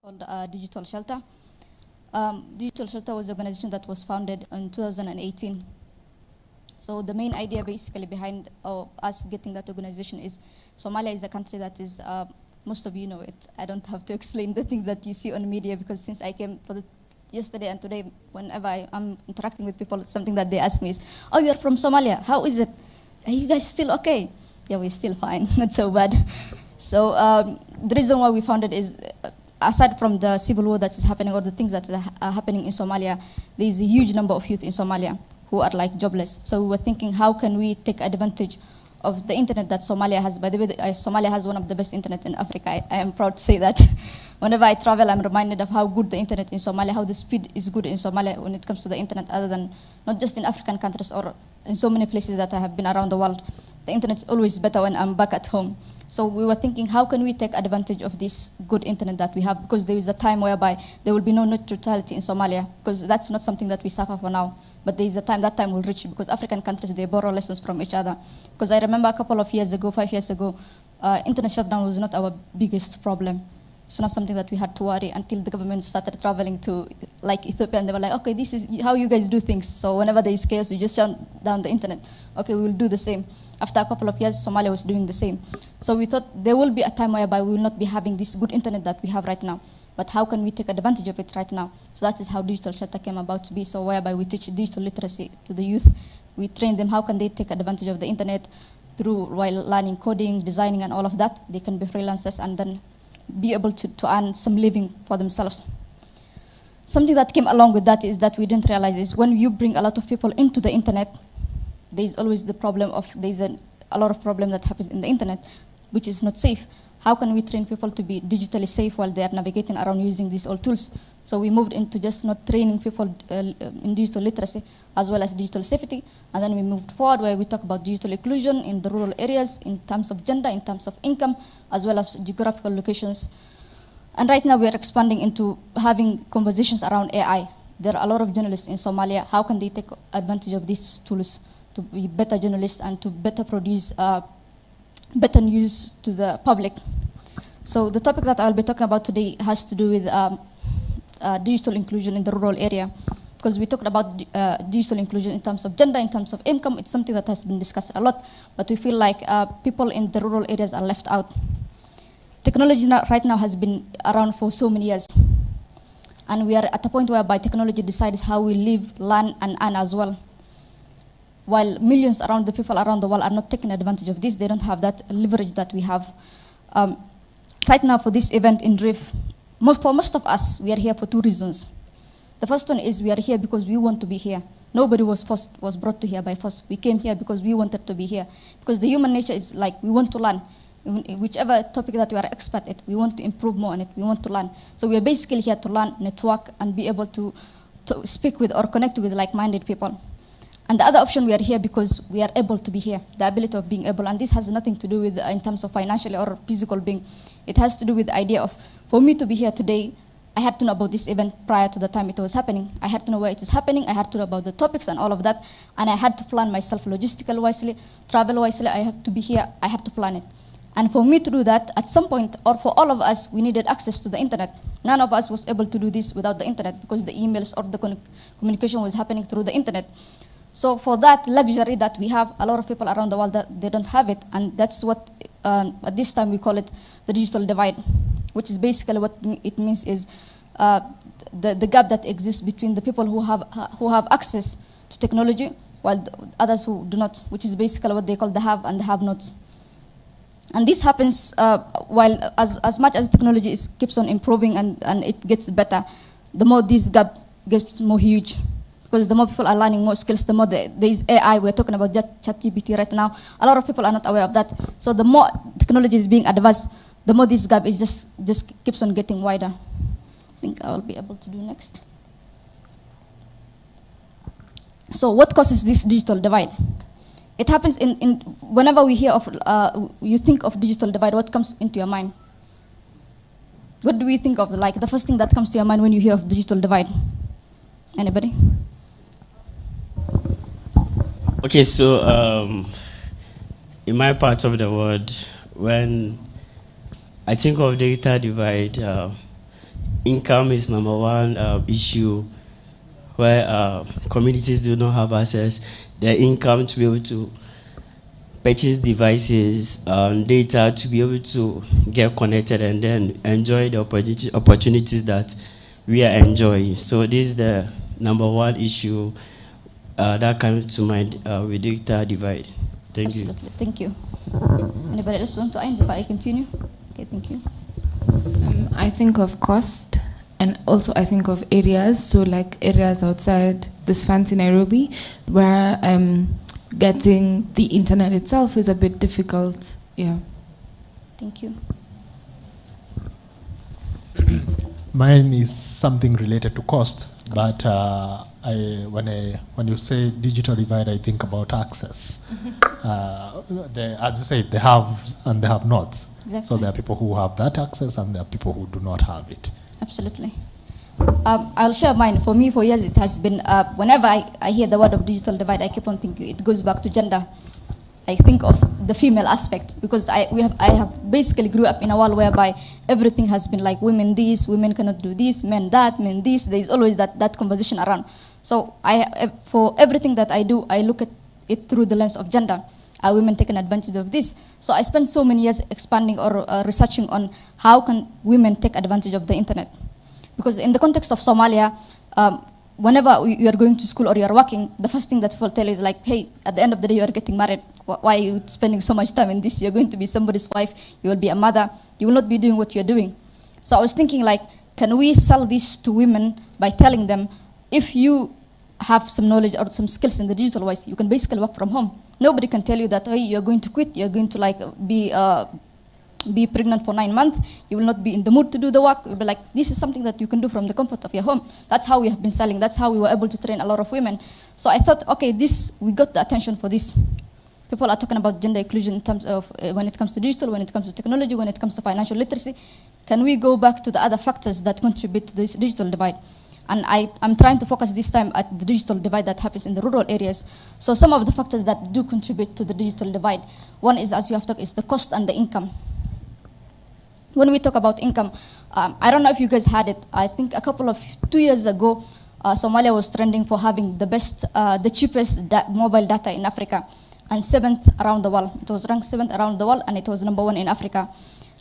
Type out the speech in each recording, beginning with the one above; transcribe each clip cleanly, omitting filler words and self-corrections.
called Digital Shelter. Digital Shelter was an organization that was founded in 2018. So the main idea basically behind us getting that organization is Somalia is a country that is, most of you know it. I don't have to explain the things that you see on media because since I came for yesterday and today, whenever I'm interacting with people, something that they ask me is, oh, you're from Somalia, how is it? Are you guys still okay? Yeah, we're still fine, not so bad. So the reason why we founded is, aside from the civil war that is happening or the things that are happening in Somalia, there is a huge number of youth in Somalia who are like jobless. So we were thinking, how can we take advantage of the internet that Somalia has? By the way, Somalia has one of the best internet in Africa. I am proud to say that. Whenever I travel, I'm reminded of how good the internet in Somalia, how the speed is good in Somalia when it comes to the internet, other than not just in African countries or in so many places that I have been around the world. The internet is always better when I'm back at home. So we were thinking, how can we take advantage of this good internet that we have? Because there is a time whereby there will be no net neutrality in Somalia, because that's not something that we suffer for now. But there is a time, that time will reach, because African countries, they borrow lessons from each other. Because I remember a couple of years ago, 5 years ago, internet shutdown was not our biggest problem. It's not something that we had to worry until the government started traveling to like Ethiopia, and they were like, okay, this is how you guys do things. So whenever there is chaos, you just shut down the internet. Okay, we will do the same. After a couple of years, Somalia was doing the same. So we thought there will be a time whereby we will not be having this good internet that we have right now. But how can we take advantage of it right now? So that is how Digital Shelter came about to be. So whereby we teach digital literacy to the youth. We train them how can they take advantage of the internet through while learning coding, designing, and all of that. They can be freelancers and then be able to earn some living for themselves. Something that came along with that is that we didn't realize is when you bring a lot of people into the internet, there's always the problem of there's a lot of problem that happens in the internet, which is not safe. How can we train people to be digitally safe while they are navigating around using these old tools? So we moved into just not training people in digital literacy as well as digital safety. And then we moved forward where we talk about digital inclusion in the rural areas in terms of gender, in terms of income, as well as geographical locations. And right now we are expanding into having conversations around AI. There are a lot of journalists in Somalia. How can they take advantage of these tools to be better journalists and to better produce better news to the public? So the topic that I'll be talking about today has to do with digital inclusion in the rural area. Because we talked about digital inclusion in terms of gender, in terms of income. It's something that has been discussed a lot, but we feel like people in the rural areas are left out. Technology right now has been around for so many years. And we are at a point whereby technology decides how we live, learn, and earn as well. While millions around the people around the world are not taking advantage of this, they don't have that leverage that we have. Right now for this event in DRIF, for most of us, we are here for two reasons. The first one is we are here because we want to be here. Nobody was brought to here by force. We came here because we wanted to be here. Because the human nature is like, we want to learn. Whichever topic that we are expert at, we want to improve more on it, we want to learn. So we are basically here to learn, network, and be able to speak with or connect with like-minded people. And the other option, we are here because we are able to be here, the ability of being able. And this has nothing to do with in terms of financial or physical being. It has to do with the idea of, for me to be here today, I had to know about this event prior to the time it was happening. I had to know where it is happening. I had to know about the topics and all of that. And I had to plan myself logistical wisely, travel wisely. I have to be here. I had to plan it. And for me to do that, at some point, or for all of us, we needed access to the internet. None of us was able to do this without the internet because the emails or the communication was happening through the internet. So for that luxury that we have, a lot of people around the world, that they don't have it. And that's what, at this time, we call it the digital divide, which is basically what it means is the gap that exists between the people who have access to technology while others who do not, which is basically what they call the have and the have-nots. And this happens while as much as technology keeps on improving and it gets better, the more this gap gets more huge. Because the more people are learning more skills, the more there is AI. We're talking about ChatGPT right now. A lot of people are not aware of that. So the more technology is being advanced, the more this gap is just keeps on getting wider. I think I'll be able to do next. So what causes this digital divide? It happens whenever we hear of, you think of digital divide, what comes into your mind? What do we think of, like the first thing that comes to your mind when you hear of digital divide? Anybody? Okay, so in my part of the world, when I think of data divide, income is number one issue where communities do not have access their income to be able to purchase devices, data to be able to get connected and then enjoy the opportunities that we are enjoying. So this is the number one issue that comes to mind with digital divide. Thank you. Absolutely, thank you. Anybody else want to end before I continue? Okay, thank you. I think of cost, and also I think of areas, so like areas outside this fancy Nairobi, where getting the internet itself is a bit difficult. Yeah. Thank you. Mine is something related to cost, but when you say digital divide, I think about access. As you say, they have and they have not. Exactly. So there are people who have that access and there are people who do not have it. Absolutely. I'll share mine. For me, for years, it has been, whenever I hear the word of digital divide, I keep on thinking it goes back to gender. I think of the female aspect, because I have basically grew up in a world whereby everything has been like women this, women cannot do this, men that, men this. There's always that conversation around. So for everything that I do, I look at it through the lens of gender. Are women taking advantage of this? So I spent so many years expanding or researching on how can women take advantage of the internet. Because in the context of Somalia, whenever you are going to school or you are working, the first thing that people tell you is like, hey, at the end of the day, you are getting married. Why are you spending so much time in this? You're going to be somebody's wife. You will be a mother. You will not be doing what you're doing. So I was thinking, like, can we sell this to women by telling them, if you have some knowledge or some skills in the digital wise, you can basically work from home. Nobody can tell you that, hey, you're going to quit. You're going to like be pregnant for 9 months, you will not be in the mood to do the work. You'll be like, this is something that you can do from the comfort of your home. That's how we have been selling. That's how we were able to train a lot of women. So I thought, okay, we got the attention for this. People are talking about gender inclusion in terms of when it comes to digital, when it comes to technology, when it comes to financial literacy. Can we go back to the other factors that contribute to this digital divide? And I'm trying to focus this time at the digital divide that happens in the rural areas. So some of the factors that do contribute to the digital divide, one is, as you have talked, is the cost and the income. When we talk about income, I don't know if you guys had it. I think 2 years ago, Somalia was trending for having the cheapest mobile data in Africa, and 7th around the world. It was ranked 7th around the world, and it was number 1 in Africa.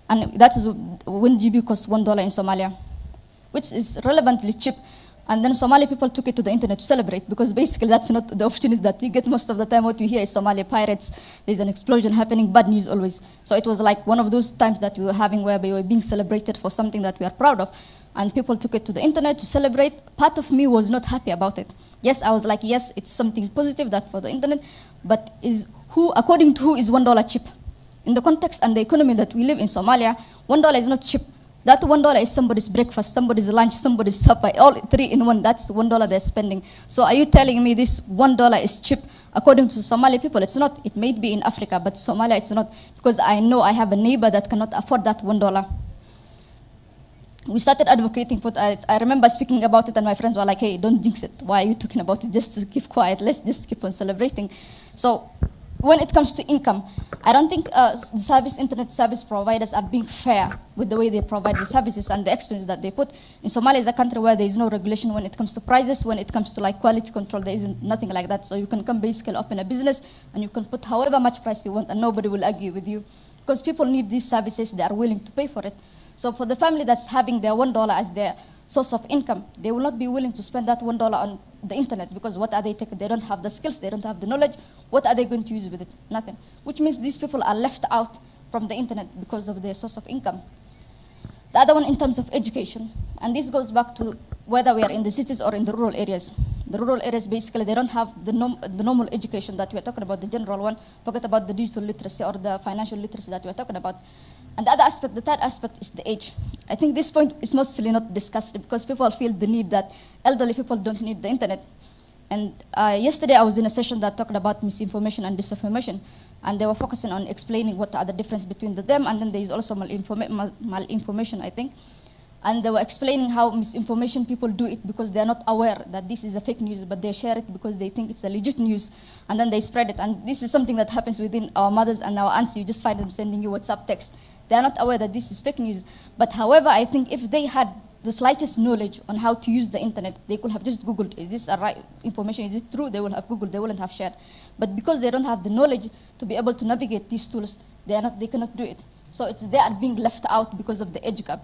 And that is 1 GB costs $1 in Somalia, which is relevantly cheap. And then Somali people took it to the internet to celebrate, because basically that's not the opportunity that we get most of the time. What we hear is Somali pirates, there's an explosion happening, bad news always. So it was like one of those times that we were having where we were being celebrated for something that we are proud of. And people took it to the internet to celebrate. Part of me was not happy about it. Yes, I was like, yes, it's something positive that for the internet, but according to who is $1 cheap? In the context and the economy that we live in Somalia, $1 is not cheap. That $1 is somebody's breakfast, somebody's lunch, somebody's supper, all 3 in 1. That's $1 they're spending. So are you telling me this $1 is cheap? According to Somali people, it's not. It may be in Africa, but Somalia it's not, because I know I have a neighbor that cannot afford that $1. We started advocating for it. I remember speaking about it, and my friends were like, hey, don't jinx it. Why are you talking about it? Just keep quiet. Let's just keep on celebrating. So when it comes to income, I don't think the internet service providers are being fair with the way they provide the services and the expense that they put. In Somalia is a country where there is no regulation when it comes to prices, when it comes to like quality control, there isn't nothing like that. So you can come basically open a business and you can put however much price you want and nobody will argue with you, because people need these services, they are willing to pay for it. So for the family that's having their $1 as their source of income, they will not be willing to spend that $1 on the internet, because what are they taking? They don't have the skills, they don't have the knowledge. What are they going to use with it? Nothing. Which means these people are left out from the internet because of their source of income. The other one in terms of education, and this goes back to whether we are in the cities or in the rural areas. The rural areas, basically, they don't have the normal education that we are talking about, the general one. Forget about the digital literacy or the financial literacy that we are talking about. And the other aspect, the third aspect, is the age. I think this point is mostly not discussed because people feel the need that elderly people don't need the internet. And yesterday I was in a session that talked about misinformation and disinformation, and they were focusing on explaining what are the difference between them, and then there is also malinformation, I think. And they were explaining how misinformation people do it because they are not aware that this is a fake news, but they share it because they think it's a legit news, and then they spread it. And this is something that happens within our mothers and our aunts. You just find them sending you WhatsApp text. They are not aware that this is fake news. But however, I think if they had the slightest knowledge on how to use the internet, they could have just Googled, is this a right information, is it true? They will have Googled, they wouldn't have shared. But because they don't have the knowledge to be able to navigate these tools, they cannot do it. So they are being left out because of the age gap.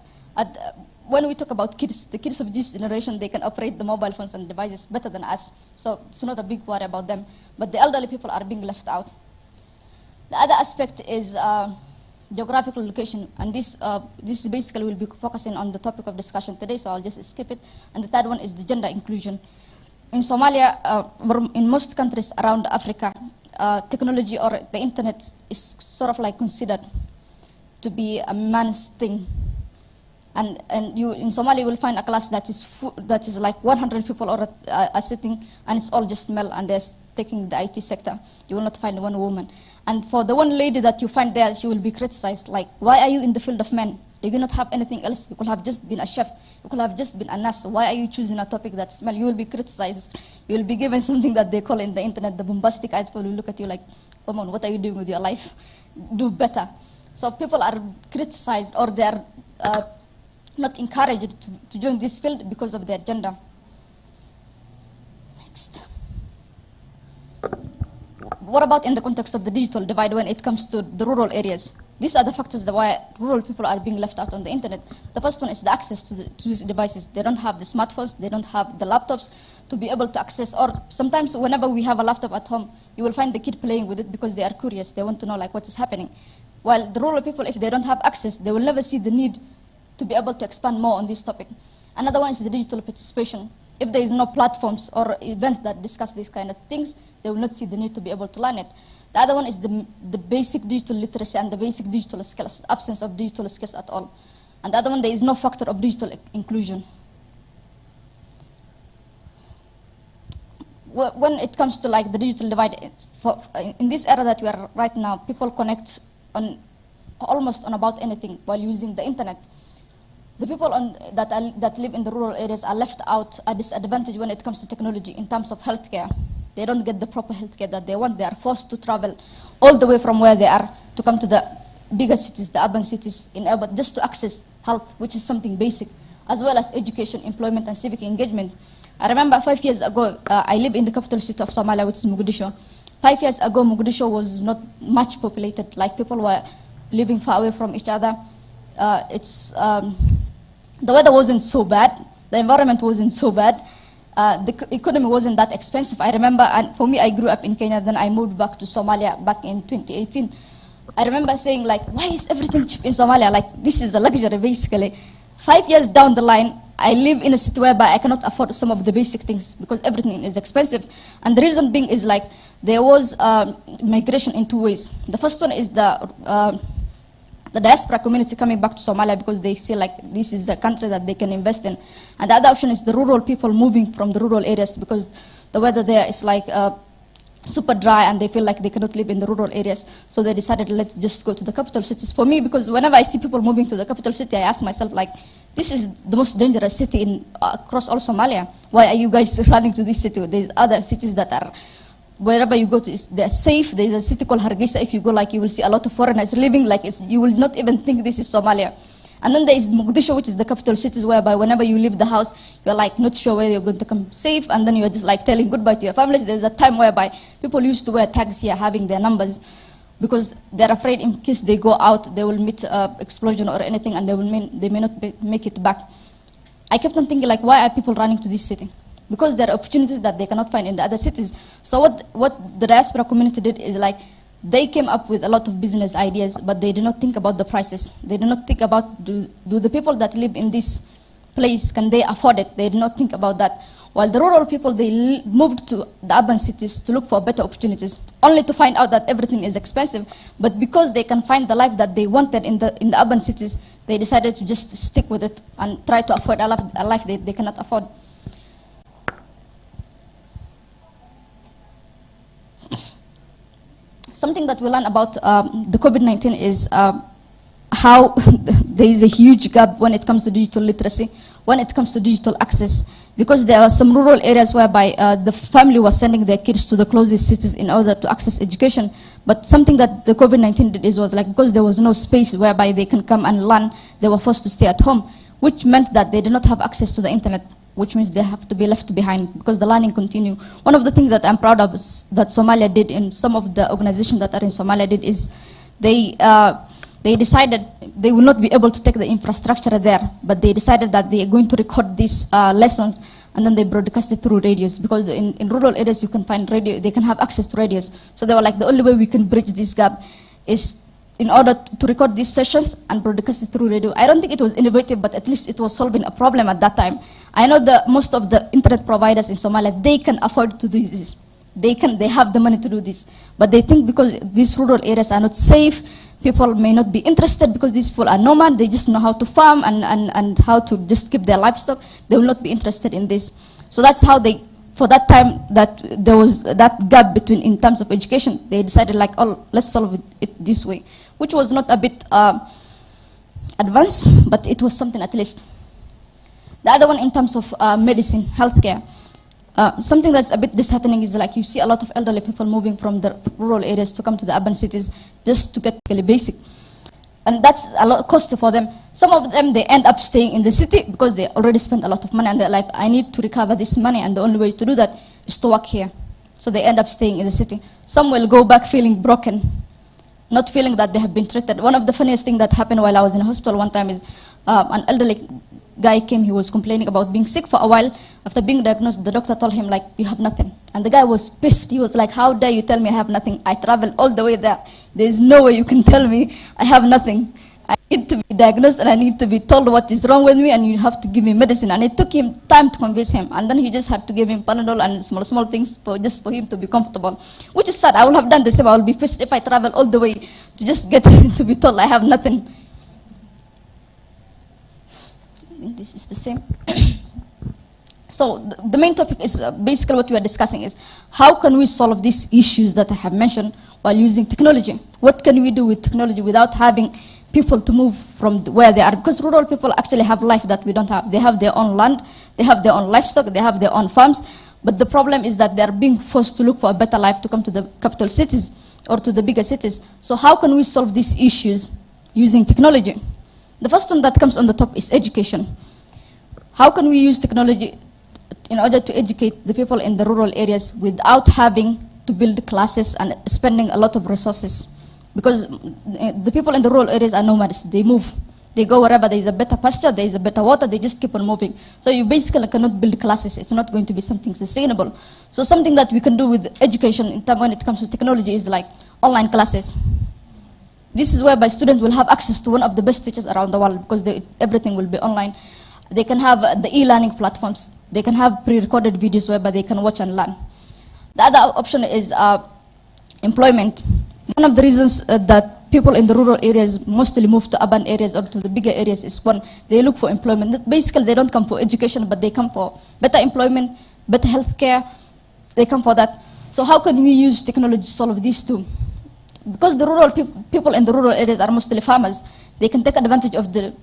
When we talk about kids, the kids of this generation, they can operate the mobile phones and devices better than us. So it's not a big worry about them. But the elderly people are being left out. The other aspect is geographical location, and this basically will be focusing on the topic of discussion today, so I'll just skip it. And the third one is the gender inclusion. In Somalia, in most countries around Africa, technology or the internet is sort of like considered to be a man's thing. And you in Somalia you will find a class that is like 100 people are sitting, and it's all just male, and they're taking the IT sector. You will not find one woman. And for the one lady that you find there, she will be criticized, like, why are you in the field of men? Do you not have anything else? You could have just been a chef. You could have just been a nurse. Why are you choosing a topic that's male? You will be criticized. You will be given something that they call in the internet, the bombastic eyes people will look at you like, come on, what are you doing with your life? Do better. So people are criticized, or they are not encouraged to join this field because of their gender. Next. What about in the context of the digital divide when it comes to the rural areas? These are the factors that why rural people are being left out on the internet. The first one is the access to these devices. They don't have the smartphones, they don't have the laptops to be able to access, or sometimes whenever we have a laptop at home, you will find the kid playing with it because they are curious, they want to know like what is happening. While the rural people, if they don't have access, they will never see the need to be able to expand more on this topic. Another one is the digital participation. If there is no platforms or events that discuss these kind of things, they will not see the need to be able to learn it. The other one is the basic digital literacy and the basic digital skills, absence of digital skills at all. And the other one, there is no factor of digital inclusion. When it comes to like the digital divide, in this era that we are right now, people connect on almost on about anything while using the internet. The people that live in the rural areas are left out at disadvantage when it comes to technology in terms of healthcare. They don't get the proper healthcare that they want. They are forced to travel all the way from where they are to come to the bigger cities, the urban cities, just to access health, which is something basic, as well as education, employment, and civic engagement. I remember 5 years ago, I live in the capital city of Somalia, which is Mogadishu. 5 years ago, Mogadishu was not much populated. Like people were living far away from each other. The weather wasn't so bad. The environment wasn't so bad. The economy wasn't that expensive. I remember, and for me, I grew up in Kenya, then I moved back to Somalia back in 2018. I remember saying, like, why is everything cheap in Somalia? Like, this is a luxury, basically. 5 years down the line, I live in a city whereby I cannot afford some of the basic things because everything is expensive. And the reason being is, like, there was migration in two ways. The first one is the diaspora community coming back to Somalia because they feel like this is the country that they can invest in. And the other option is the rural people moving from the rural areas because the weather there is like super dry and they feel like they cannot live in the rural areas. So they decided, let's just go to the capital cities. For me, because whenever I see people moving to the capital city, I ask myself, like, this is the most dangerous city across all Somalia. Why are you guys running to this city? There's other cities that are, wherever you go to, they're safe. There's a city called Hargeisa. If you go, like, you will see a lot of foreigners living like you will not even think this is Somalia. And then there is Mogadishu, which is the capital cities, whereby whenever you leave the house, you're like not sure where you're going to come safe, and then you're just like telling goodbye to your families. There's a time whereby people used to wear tags here, having their numbers, because they're afraid in case they go out, they will meet explosion or anything, and they may not make it back. I kept on thinking, like, why are people running to this city? Because there are opportunities that they cannot find in the other cities. So what the diaspora community did is, like, they came up with a lot of business ideas, but they did not think about the prices. They did not think about, do the people that live in this place, can they afford it? They did not think about that. While the rural people, they moved to the urban cities to look for better opportunities, only to find out that everything is expensive. But because they can find the life that they wanted in the urban cities, they decided to just stick with it and try to afford a life they cannot afford. Something that we learned about the COVID-19 is how there is a huge gap when it comes to digital literacy, when it comes to digital access, because there are some rural areas whereby the family was sending their kids to the closest cities in order to access education. But something that the COVID-19 did was, like, because there was no space whereby they can come and learn, they were forced to stay at home. which meant that they did not have access to the internet, which means they have to be left behind because the learning continue. One of the things that I'm proud of is that Somalia did, and some of the organizations that are in Somalia did, is they decided they will not be able to take the infrastructure there, but they decided that they are going to record these lessons, and then they broadcast it through radios, because in rural areas you can find radio, they can have access to radios. So they were like, the only way we can bridge this gap is in order to record these sessions and broadcast it through radio. I don't think it was innovative, but at least it was solving a problem at that time. I know that most of the internet providers in Somalia, they can afford to do this. They have the money to do this. But they think because these rural areas are not safe, people may not be interested because these people are nomad, they just know how to farm and how to just keep their livestock. They will not be interested in this. So that's how they, for that time that there was that gap between in terms of education, they decided like, oh, let's solve it this way, which was not a bit advanced, but it was something at least. The other one in terms of medicine, healthcare, something that's a bit disheartening is like you see a lot of elderly people moving from the rural areas to come to the urban cities just to get really basic. And that's a lot of cost for them. Some of them, they end up staying in the city because they already spent a lot of money and they're like, I need to recover this money, and the only way to do that is to work here. So they end up staying in the city. Some will go back feeling broken, not feeling that they have been treated. One of the funniest things that happened while I was in hospital one time is an elderly guy came, he was complaining about being sick for a while. After being diagnosed, the doctor told him, like, you have nothing. And the guy was pissed. He was like, how dare you tell me I have nothing? I traveled all the way there. There's no way you can tell me I have nothing. I need to be diagnosed and I need to be told what is wrong with me, and you have to give me medicine. And it took him time to convince him. And then he just had to give him Panadol and small things just for him to be comfortable, which is sad. I would have done the same. I would be pissed if I travel all the way to just get to be told I have nothing. This is the same. So the main topic is basically what we are discussing is how can we solve these issues that I have mentioned while using technology? What can we do with technology without having people to move from where they are? Because rural people actually have life that we don't have. They have their own land, they have their own livestock, they have their own farms. But the problem is that they are being forced to look for a better life to come to the capital cities or to the bigger cities. So how can we solve these issues using technology? The first one that comes on the top is education. How can we use technology in order to educate the people in the rural areas without having to build classes and spending a lot of resources? Because the people in the rural areas are nomads. They move. They go wherever there is a better pasture, there is a better water, they just keep on moving. So you basically cannot build classes. It's not going to be something sustainable. So something that we can do with education when it comes to technology is like online classes. This is whereby students will have access to one of the best teachers around the world because everything will be online. They can have the e-learning platforms. They can have pre-recorded videos whereby they can watch and learn. The other option is employment. One of the reasons that people in the rural areas mostly move to urban areas or to the bigger areas is one, they look for employment. Basically, they don't come for education, but they come for better employment, better healthcare. They come for that. So how can we use technology to solve these two? Because the rural people in the rural areas are mostly farmers, they can take advantage of the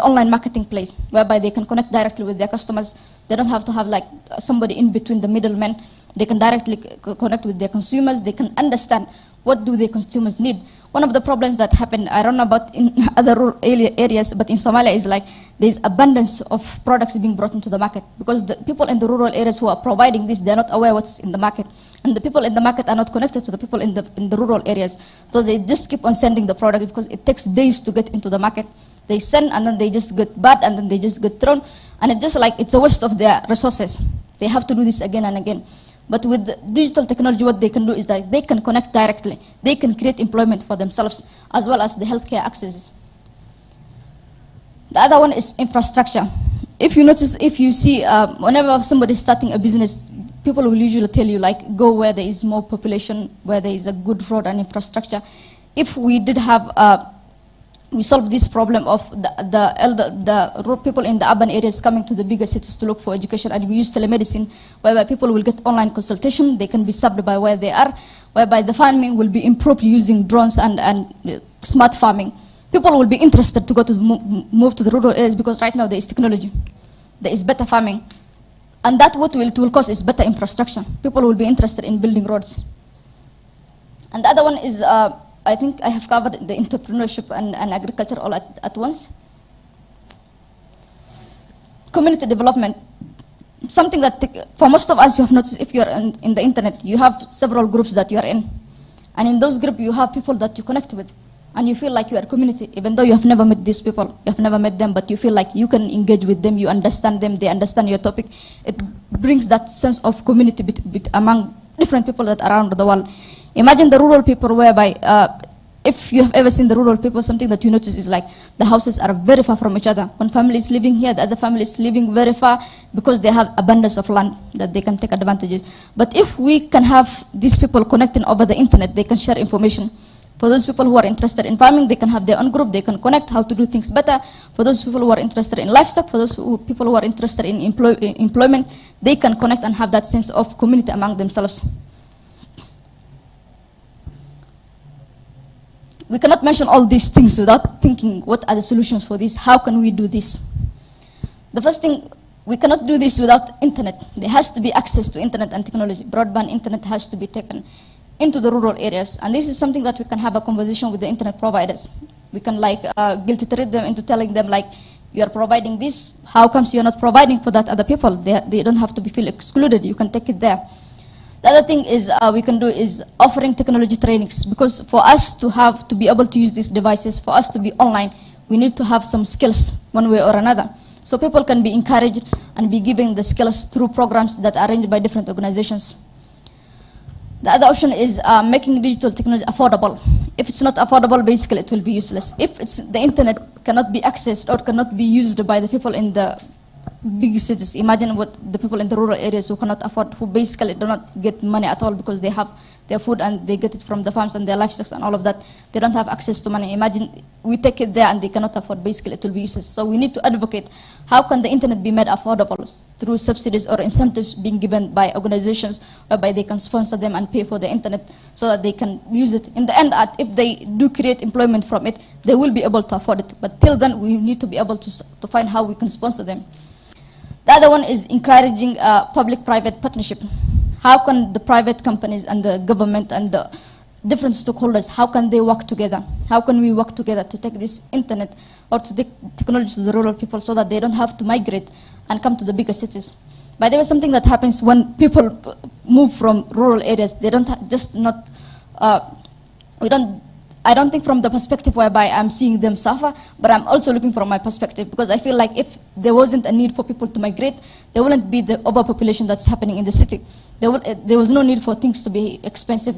online marketing place, whereby they can connect directly with their customers. They don't have to have like somebody in between the middlemen. They can directly connect with their consumers. They can understand what do their consumers need. One of the problems that happen, I don't know about in other rural areas, but in Somalia is like there's abundance of products being brought into the market because the people in the rural areas who are providing this, they're not aware what's in the market. And the people in the market are not connected to the people in the rural areas. So they just keep on sending the product because it takes days to get into the market. They send and then they just get bad and then they just get thrown. And it's just like it's a waste of their resources. They have to do this again and again. But with digital technology, what they can do is that they can connect directly. They can create employment for themselves as well as the healthcare access. The other one is infrastructure. If you notice, if you see, whenever somebody is starting a business, people will usually tell you, like, go where there is more population, where there is a good road and infrastructure. If we did have, we solved this problem of the people in the urban areas coming to the bigger cities to look for education, and we use telemedicine, whereby people will get online consultation, they can be subbed by where they are, whereby the farming will be improved using drones and smart farming. People will be interested to go to move to the rural areas because right now there is technology, there is better farming. And that what it will cause is better infrastructure. People will be interested in building roads. And the other one is, I think I have covered the entrepreneurship and agriculture all at once. community development, something that for most of us, you have noticed if you're in the internet, you have several groups that you're in. And in those groups, you have people that you connect with. And you feel like you are a community, even though you have never met these people, you have never met them, but you feel like you can engage with them, you understand them, they understand your topic. It brings that sense of community among different people that are around the world. Imagine the rural people whereby, if you have ever seen the rural people, something that you notice is like the houses are very far from each other. One family is living here, the other family is living very far because they have abundance of land that they can take advantages. But if we can have these people connecting over the internet, they can share information. For those people who are interested in farming, they can have their own group, they can connect how to do things better. For those people who are interested in livestock, for those people who are interested in employment, they can connect and have that sense of community among themselves. We cannot mention all these things without thinking, what are the solutions for this? How can we do this? The first thing, we cannot do this without internet. There has to be access to internet and technology. Broadband internet has to be taken into the rural areas. And this is something that we can have a conversation with the internet providers. We can guilty treat them into telling them you are providing this, how comes you're not providing for that other people? They don't have to feel excluded, you can take it there. The other thing is we can do is offering technology trainings, because for us to be able to use these devices, for us to be online, we need to have some skills one way or another. So people can be encouraged and be given the skills through programs that are arranged by different organizations. The other option is making digital technology affordable. If it's not affordable, basically it will be useless. If the internet cannot be accessed or cannot be used by the people in the big cities, imagine what the people in the rural areas who cannot afford, who basically do not get money at all because they have their food and they get it from the farms and their livestock and all of that. They don't have access to money. Imagine we take it there and they cannot afford, basically it will be useless. So we need to advocate how can the internet be made affordable through subsidies or incentives being given by organizations whereby they can sponsor them and pay for the internet so that they can use it. In the end, if they do create employment from it, they will be able to afford it. But till then, we need to be able to find how we can sponsor them. The other one is encouraging public-private partnership. How can the private companies and the government and the different stakeholders, how can they work together? How can we work together to take this internet or to take technology to the rural people so that they don't have to migrate and come to the bigger cities? By the way, something that happens when people move from rural areas, they don't I don't think from the perspective whereby I'm seeing them suffer, but I'm also looking from my perspective, because I feel like if there wasn't a need for people to migrate, there wouldn't be the overpopulation that's happening in the city. There was no need for things to be expensive.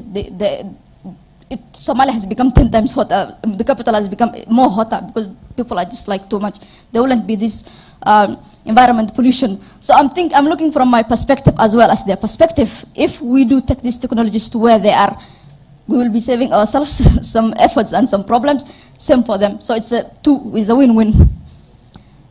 Somalia has become 10 times hotter. The capital has become more hotter because people are just too much. There wouldn't be this environment pollution. So I'm looking from my perspective as well as their perspective. If we do take these technologies to where they are, we will be saving ourselves some efforts and some problems, same for them. So it's a win-win.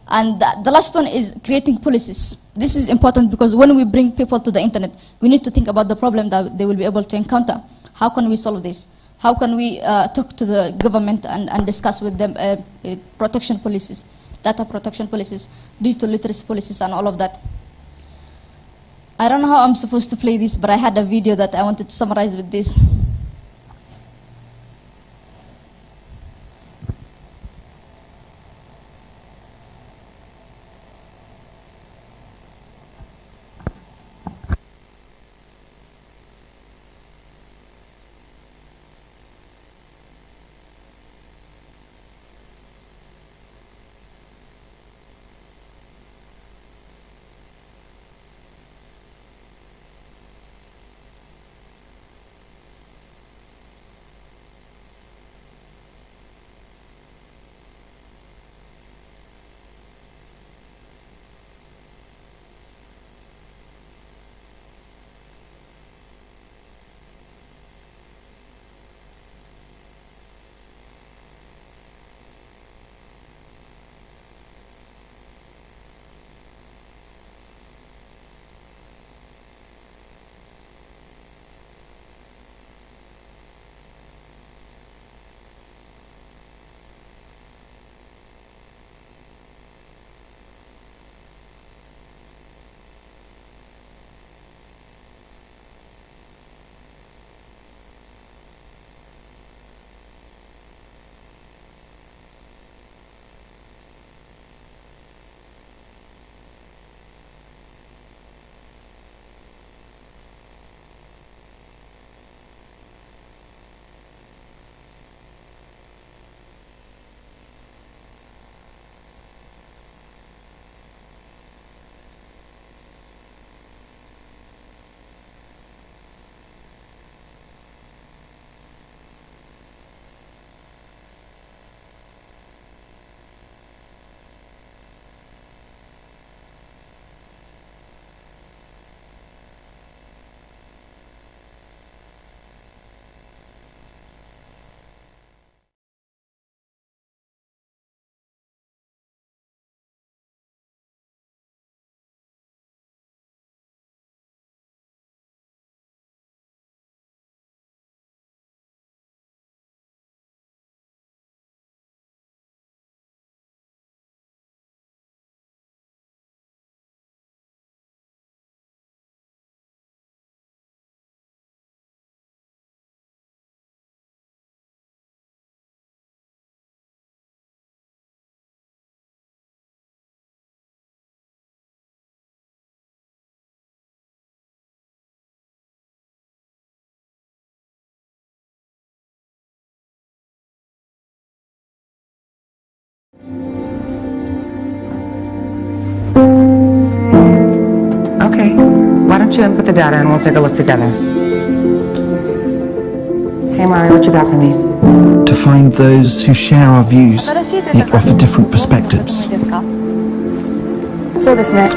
And the last one is creating policies. This is important because when we bring people to the internet, we need to think about the problem that they will be able to encounter. How can we solve this? How can we talk to the government and discuss with them protection policies, data protection policies, digital literacy policies, and all of that. I don't know how I'm supposed to play this, but I had a video that I wanted to summarize with this. don't you input the data and we'll take a look together. Hey Mari, what you got for me? To find those who share our views, yet offer different perspectives. So this net.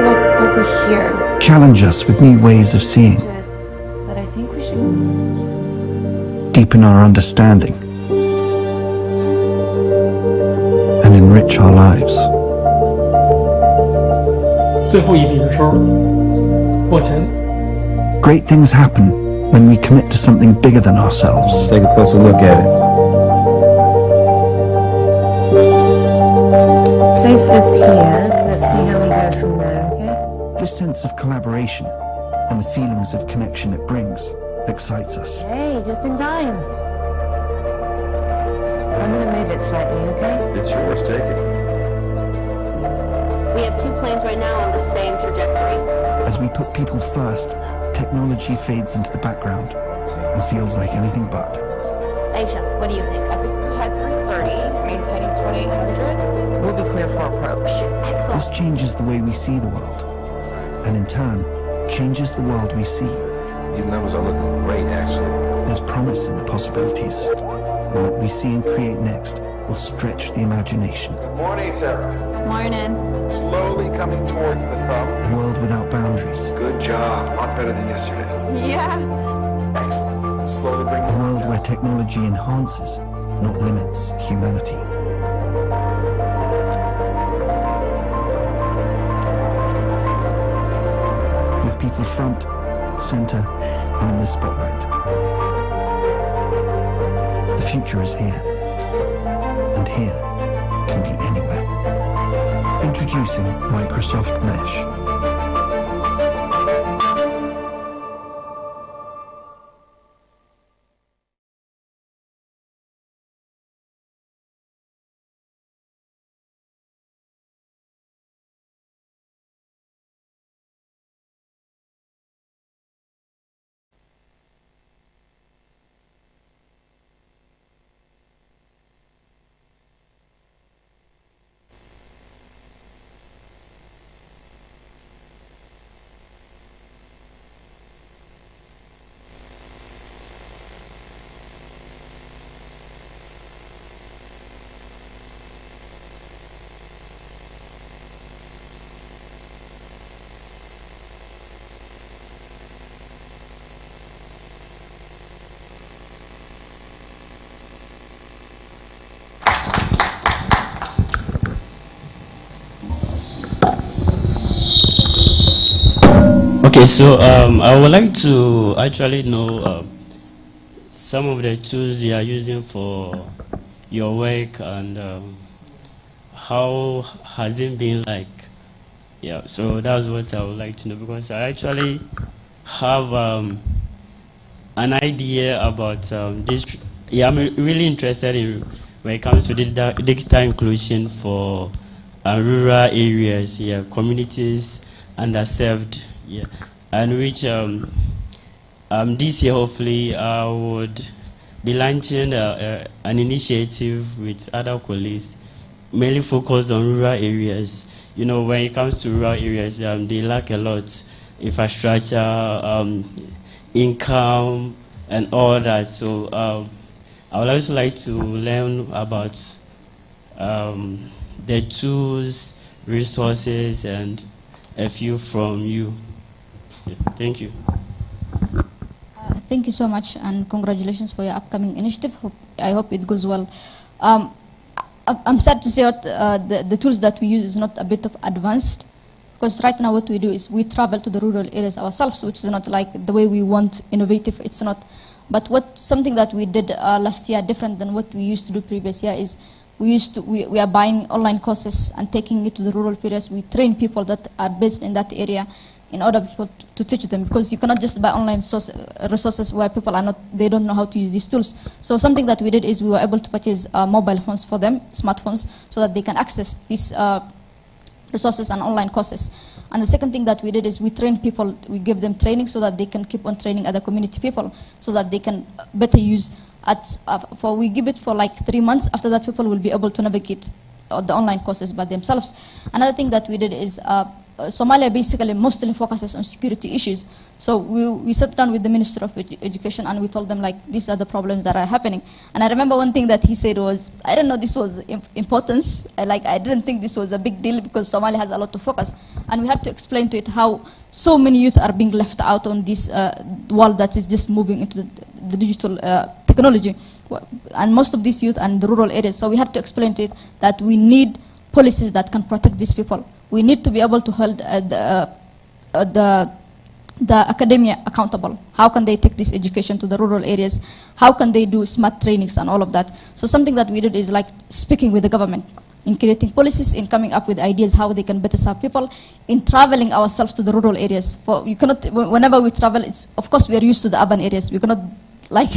Look over here. Challenge us with new ways of seeing. That I think we should Deepen our understanding. And enrich our lives. 最后一笔的时候，往前。 Great things happen when we commit to something bigger than ourselves. Take a closer look at it. place this here. Let's see how we go from there, okay? This sense of collaboration and the feelings of connection it brings excites us. Hey, just in time. I'm gonna move it slightly, okay? It's yours, take it. We have 2 planes right now on the same trajectory. As we put people first, technology fades into the background and feels like anything but. Aisha, what do you think? I think if we had 330, maintaining 2800, we'll be clear for approach. Excellent. This changes the way we see the world, and in turn, changes the world we see. These numbers are looking great, actually. There's promise in the possibilities, and what we see and create next will stretch the imagination. Good morning, Sarah. Morning. Slowly coming towards the thumb. A world without boundaries. Good job. A lot better than yesterday. Yeah. Excellent. Slowly bring A world where technology enhances, not limits, humanity. With people front, center, and in the spotlight. The future is here. And here can be anywhere. Introducing Microsoft Mesh. Okay, so I would like to actually know some of the tools you are using for your work and how has it been like? Yeah, so that's what I would like to know, because I actually have an idea about this. Yeah, I'm really interested in when it comes to digital inclusion for rural areas, yeah, communities underserved. Yeah, and which this year hopefully I would be launching an initiative with other colleagues, mainly focused on rural areas. You know, when it comes to rural areas, they lack a lot, infrastructure, income, and all that. So I would also like to learn about the tools, resources, and a few from you. Thank you. Thank you so much, and congratulations for your upcoming initiative. I hope it goes well. I'm sad to say that the tools that we use is not a bit of advanced, because right now what we do is we travel to the rural areas ourselves, which is not like the way we want, innovative, it's not. But something that we did last year, different than what we used to do previous year, is we are buying online courses and taking it to the rural areas. We train people that are based in that area in order for people to teach them, because you cannot just buy online resources where people are not, they don't know how to use these tools. So something that we did is we were able to purchase mobile phones for them, smartphones, so that they can access these resources and online courses. And the second thing that we did is we train people, we give them training so that they can keep on training other community people, so that they can better use we give it for like 3 months. After that, people will be able to navigate the online courses by themselves. Another thing that we did is Somalia basically mostly focuses on security issues. So we sat down with the Minister of Education and we told them like, these are the problems that are happening. And I remember one thing that he said was, I don't know, this was importance. I didn't think this was a big deal because Somalia has a lot to focus. And we had to explain to it how so many youth are being left out on this world that is just moving into the digital technology. And most of these youth are in the rural areas. So we had to explain to it that we need policies that can protect these people. We need to be able to hold the academia accountable. How can they take this education to the rural areas? How can they do smart trainings and all of that? So something that we did is like speaking with the government, in creating policies, in coming up with ideas how they can better serve people, in traveling ourselves to the rural areas. For you cannot, whenever we travel, it's, of course we are used to the urban areas. We cannot like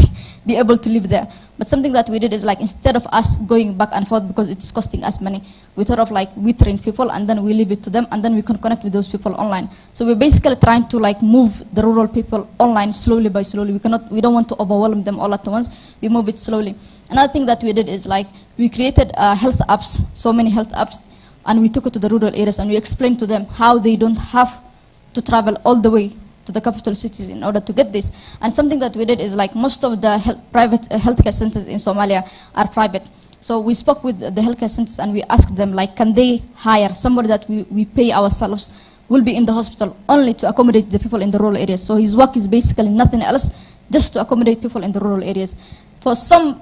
be able to live there. But something that we did is like, instead of us going back and forth because it's costing us money, we thought of like, we train people and then we leave it to them and then we can connect with those people online. So we're basically trying to like move the rural people online slowly by slowly. We don't want to overwhelm them all at once. We move it slowly. Another thing that we did is like, we created health apps, so many health apps, and we took it to the rural areas and we explained to them how they don't have to travel all the way to the capital cities in order to get this. And something that we did is like, most of the private healthcare centers in Somalia are private. So we spoke with the healthcare centers and we asked them like, can they hire somebody that we pay ourselves, will be in the hospital only to accommodate the people in the rural areas. So his work is basically nothing else, just to accommodate people in the rural areas. For some,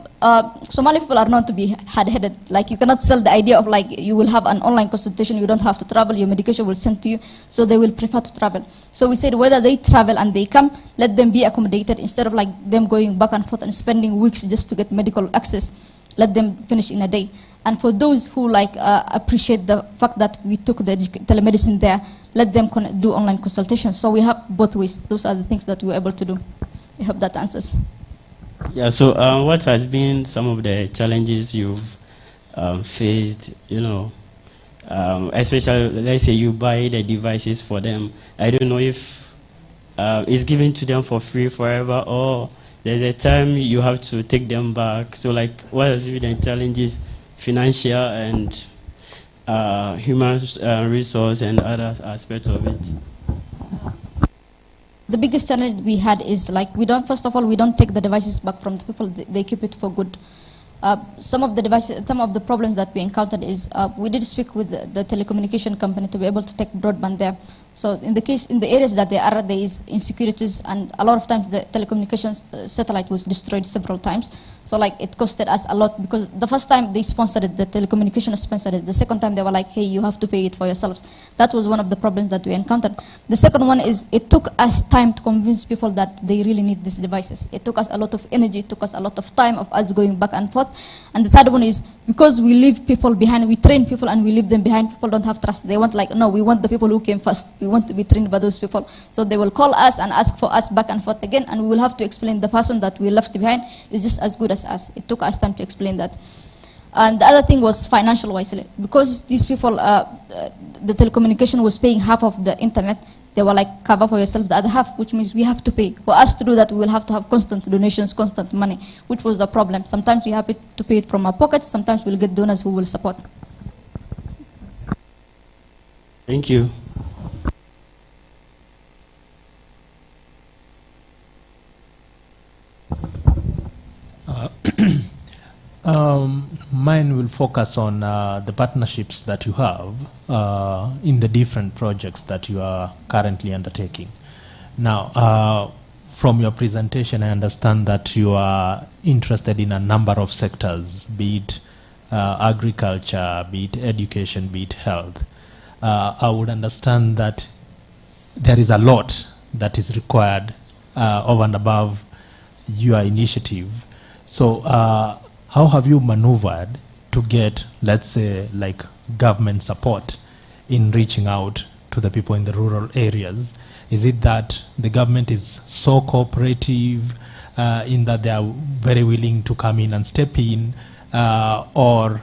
Somali people are known to be hard-headed. Like, you cannot sell the idea of like, you will have an online consultation, you don't have to travel, your medication will send to you, so they will prefer to travel. So we said, whether they travel and they come, let them be accommodated instead of like them going back and forth and spending weeks just to get medical access. Let them finish in a day. And for those who like appreciate the fact that we took the telemedicine there, let them do online consultations. So we have both ways. Those are the things that we were able to do. I hope that answers. Yeah, so what has been some of the challenges you've faced, you know, especially, let's say you buy the devices for them. I don't know if it's given to them for free forever, or there's a time you have to take them back. So like, what has been the challenges, financial and human resource and other aspects of it? The biggest challenge we had is like, first of all, we don't take the devices back from the people, they keep it for good. Some of the problems that we encountered is, we did speak with the telecommunication company to be able to take broadband there. So in the areas that there is insecurities, and a lot of times the telecommunications satellite was destroyed several times. So like, it costed us a lot, because the first time they sponsored it, the telecommunications sponsored it. The second time they were like, hey, you have to pay it for yourselves. That was one of the problems that we encountered. The second one is, it took us time to convince people that they really need these devices. It took us a lot of energy, it took us a lot of time of us going back and forth. And the third one is, because we leave people behind, we train people and we leave them behind, people don't have trust. They want like, no, we want the people who came first. We want to be trained by those people. So they will call us and ask for us back and forth again, and we will have to explain the person that we left behind is just as good as us. It took us time to explain that. And the other thing was financial wisely. Because these people, the telecommunication was paying half of the internet, they were like, cover for yourself the other half, which means we have to pay. For us to do that, we will have to have constant donations, constant money, which was a problem. Sometimes we have to pay it from our pockets, sometimes we'll get donors who will support. Thank you. Mine will focus on the partnerships that you have in the different projects that you are currently undertaking. Now, from your presentation, I understand that you are interested in a number of sectors, be it agriculture, be it education, be it health. I would understand that there is a lot that is required over and above your initiative. So how have you maneuvered to get, let's say, like government support in reaching out to the people in the rural areas? Is it that the government is so cooperative in that they are very willing to come in and step in, or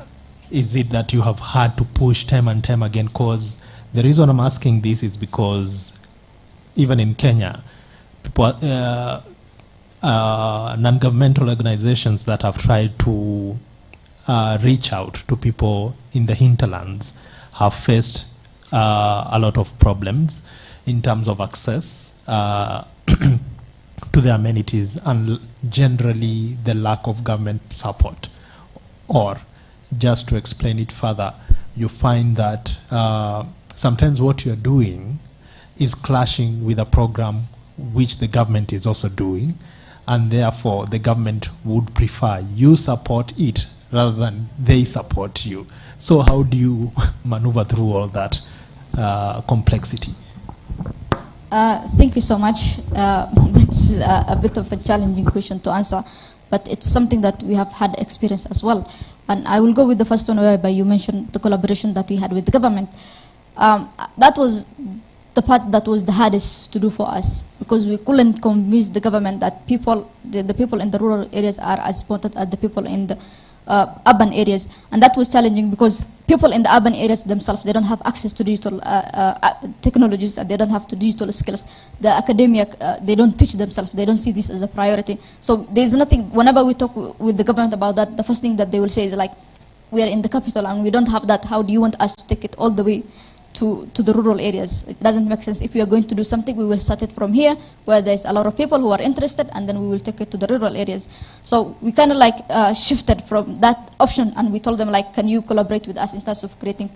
is it that you have had to push time and time again? Because the reason I'm asking this is because even in Kenya, people, non-governmental organizations that have tried to reach out to people in the hinterlands have faced a lot of problems in terms of access to the amenities and generally the lack of government support. Or, just to explain it further, you find that sometimes what you're doing is clashing with a program which the government is also doing, and therefore the government would prefer you support it rather than they support you. So how do you maneuver through all that complexity? Thank you so much. That's a bit of a challenging question to answer, but it's something that we have had experience as well. And I will go with the first one whereby you mentioned the collaboration that we had with the government. That was the part that was the hardest to do for us, because we couldn't convince the government that the people in the rural areas are as important as the people in the urban areas. And that was challenging because people in the urban areas themselves, they don't have access to digital technologies, and they don't have the digital skills. The academia, they don't teach themselves. They don't see this as a priority. So there's nothing, whenever we talk with the government about that, the first thing that they will say is like, we are in the capital and we don't have that. How do you want us to take it all the way to the rural areas? It doesn't make sense. If we are going to do something, we will start it from here, where there's a lot of people who are interested, and then we will take it to the rural areas. So we kind of like shifted from that option, and we told them like, can you collaborate with us in terms of creating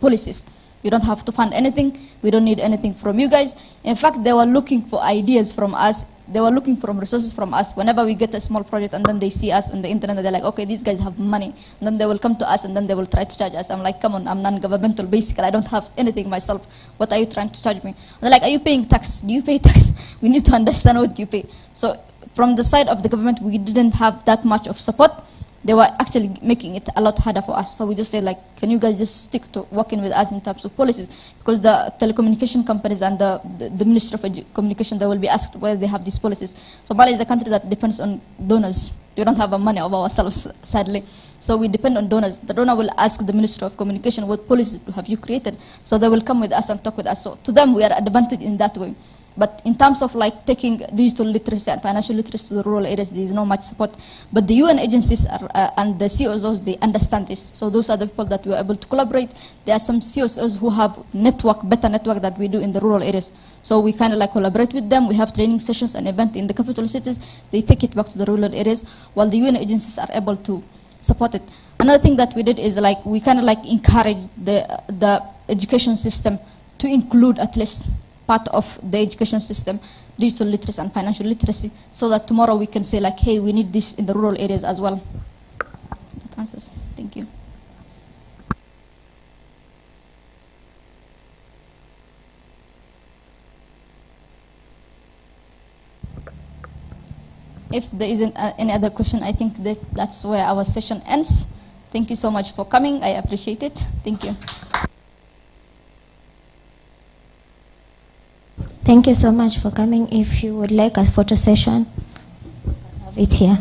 policies? You don't have to fund anything. We don't need anything from you guys. In fact, they were looking for ideas from us. They were looking for resources from us. Whenever we get a small project and then they see us on the internet, they're like, okay, these guys have money. And then they will come to us and then they will try to charge us. I'm like, come on, I'm non-governmental, basically. I don't have anything myself. What are you trying to charge me? And they're like, are you paying tax? Do you pay tax? We need to understand what you pay. So from the side of the government, we didn't have that much of support. They were actually making it a lot harder for us. So we just said, like, can you guys just stick to working with us in terms of policies? Because the telecommunication companies and the Ministry of Communication, they will be asked whether they have these policies. Somalia is a country that depends on donors. We don't have the money of ourselves, sadly. So we depend on donors. The donor will ask the Ministry of Communication, what policies have you created? So they will come with us and talk with us. So to them, we are advantaged in that way. But in terms of like taking digital literacy and financial literacy to the rural areas, there is no much support. But the UN agencies and the COSOs, they understand this. So those are the people that we are able to collaborate. There are some COSOs who have better network that we do in the rural areas. So we kind of like collaborate with them. We have training sessions and events in the capital cities. They take it back to the rural areas, while the UN agencies are able to support it. Another thing that we did is like we kind of like encourage the education system to include at least part of the education system, digital literacy and financial literacy, so that tomorrow we can say like, hey, we need this in the rural areas as well. That answers. Thank you. If there isn't any other question, I think that's where our session ends. Thank you so much for coming. I appreciate it. Thank you. Thank you so much for coming. If you would like a photo session, have it here.